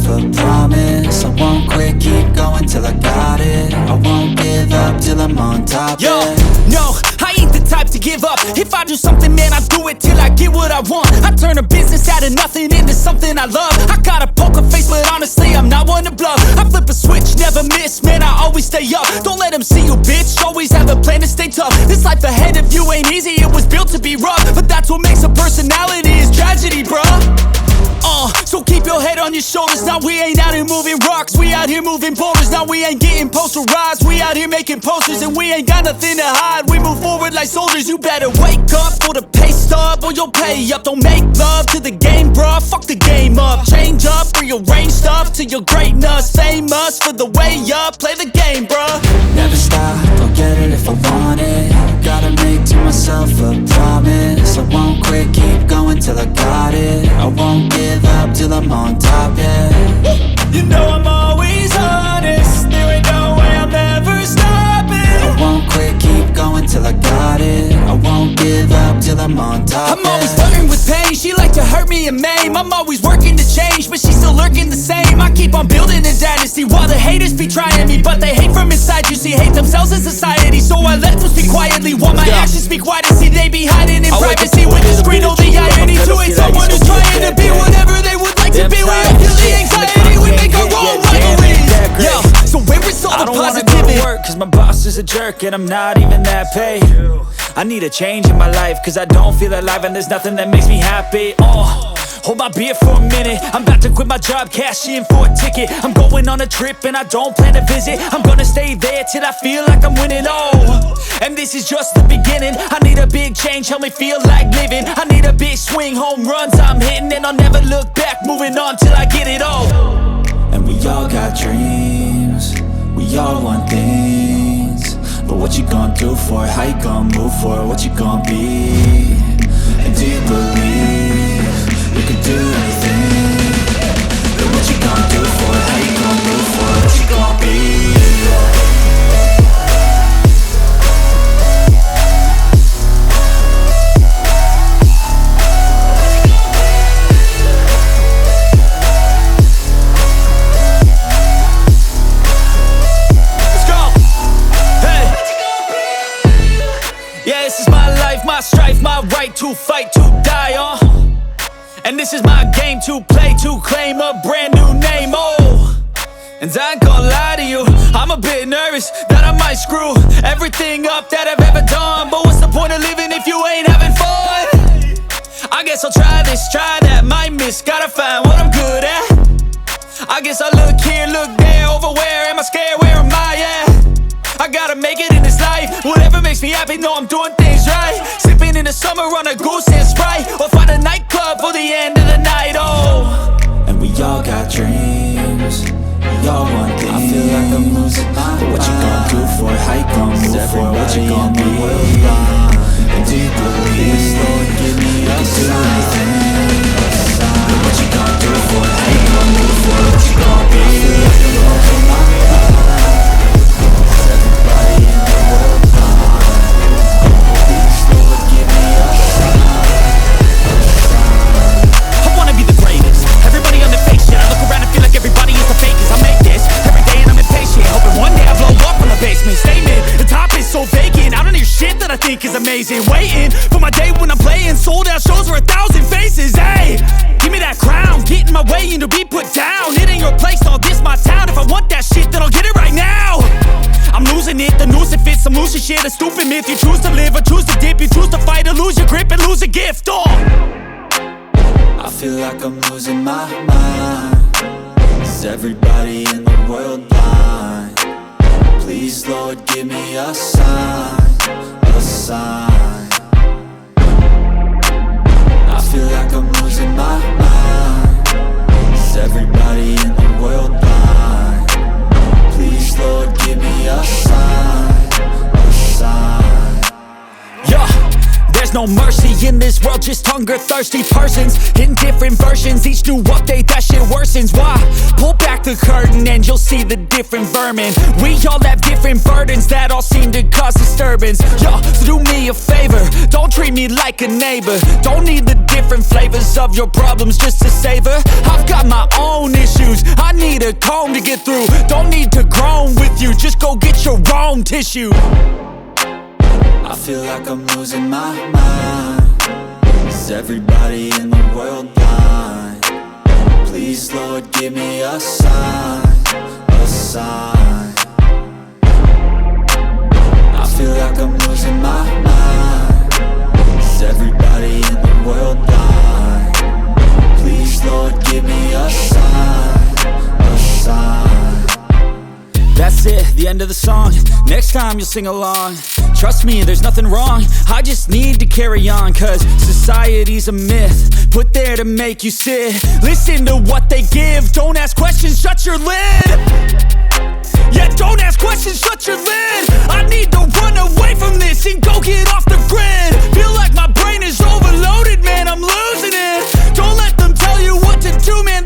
a promise. I won't quit, keep going till I got it. I won't give up till I'm on top. Yo, no, I ain't the type to give up. If I do something, man, I do it till I get what I want. I turn a business out of nothing into something I love. I got a poker face, but honestly, I'm not one to bluff. I flip a switch, never miss, man, I always stay up. Don't let them see you, bitch, always have a plan to stay tough. This life ahead of you ain't easy, it was built to be rough. But that's what makes a personality, is tragedy, bruh. So keep your head on your shoulders. Now we ain't out here moving rocks, we out here moving boulders. Now we ain't getting posterized, we out here making posters. And we ain't got nothing to hide, we move forward like soldiers. You better wake up for the pay stub, or you'll pay up. Don't make love to the game, bruh, fuck the game up. Change up, rearrange stuff to your greatness. Famous for the way up, play the game, bruh. Never stop, I'll get it if I want it. Gotta make to myself a promise. I won't quit, keep going till I got it. I won't give up till I'm on top, yeah. You know I'm always honest, there ain't no way I'm ever stopping. I won't quit, keep going till I got it. I won't give up till I'm on top, I'm always flirting with pain, she like to hurt me and maim. I'm always working to change, but she's still lurking the same. I keep on building a dynasty while the haters be trying me. But they hate from inside, you see, hate themselves in society. So I let them speak quietly while my actions speak wider. See, they be hiding in privacy with the screen, oh the irony. To hate someone who's trying to be whatever they would like to be. We don't feel the anxiety, we make our own rivalries. Yo, so where is all the positivity? Work, cause my boss is a jerk and I'm not even that paid. I need a change in my life, cause I don't feel alive and there's nothing that makes me happy. Hold my beer for a minute, I'm about to quit my job, cash in for a ticket. I'm going on a trip and I don't plan to visit. I'm gonna stay there till I feel like I'm winning, and this is just the beginning. I need a big change, help me feel like living. I need a big swing, home runs I'm hitting. And I'll never look back, moving on till I get it all. And we all got dreams, we all want things. But what you gonna do for it? How you gonna move for it? What you gonna be? And do you believe you can do anything? But what you gonna do for it? How you gonna move for it? What you gonna be? My strife, my right to fight, to die on. And this is my game to play, to claim a brand new name, And I ain't gonna lie to you, I'm a bit nervous that I might screw everything up that I've ever done. But what's the point of living if you ain't having fun? I guess I'll try this, try that, might miss, gotta find what I'm good at. I guess I look here, look there, over where am I scared, where am I at? I gotta make it in this life, whatever makes me happy, know I'm doing things right. Sipping in the summer on a goose and Sprite, or find a nightclub for the end of the night, And we all got dreams, we all want things. I feel like I'm losing my mind. But what you gonna do for it? How you gonna move for it? What you gonna be? And do you believe, Lord, give me a sign? But what you gonna do for it? How you gonna move for it? What you gonna be? I feel like I'm losing my mind. I think is amazing, waiting for my day when I'm playing sold out shows for 1,000 faces. Hey, give me that crown, get in my way and to be put down. It ain't your place, no, this my town. If I want that shit, then I'll get it right now. I'm losing it, the noose it fits, some losing shit, a stupid myth. You choose to live or choose to dip, you choose to fight or lose your grip and lose a gift. I feel like I'm losing my mind. Is everybody in the world blind? Please, Lord, give me a sign. A sign. I feel like I'm losing my mind. Is everybody in the world blind? Please, Lord, give me a sign. A sign. Yeah, there's no mercy in this world, just hunger-thirsty persons in different versions. Each new update, that shit worsens. Why? Pull back the curtain and you'll see the different vermin. We all have different burdens that all seem to cause disturbance. Yo, so do me a favor, don't treat me like a neighbor. Don't need the different flavors of your problems just to savor. I've got my own issues, I need a comb to get through. Don't need to groan with you, just go get your own tissue. I feel like I'm losing my mind. Is everybody in the world blind? Please, Lord, give me a sign, a sign. I feel like I'm losing my mind. Is everybody in the world blind? Please, Lord, give me a sign, a sign. That's it, the end of the song. Next time you'll sing along. Trust me, there's nothing wrong, I just need to carry on. Cause society's a myth, put there to make you sit. Listen to what they give, don't ask questions, shut your lid. Yeah, don't ask questions, shut your lid. I need to run away from this and go get off the grid. Feel like my brain is overloaded, man, I'm losing it. Don't let them tell you what to do, man,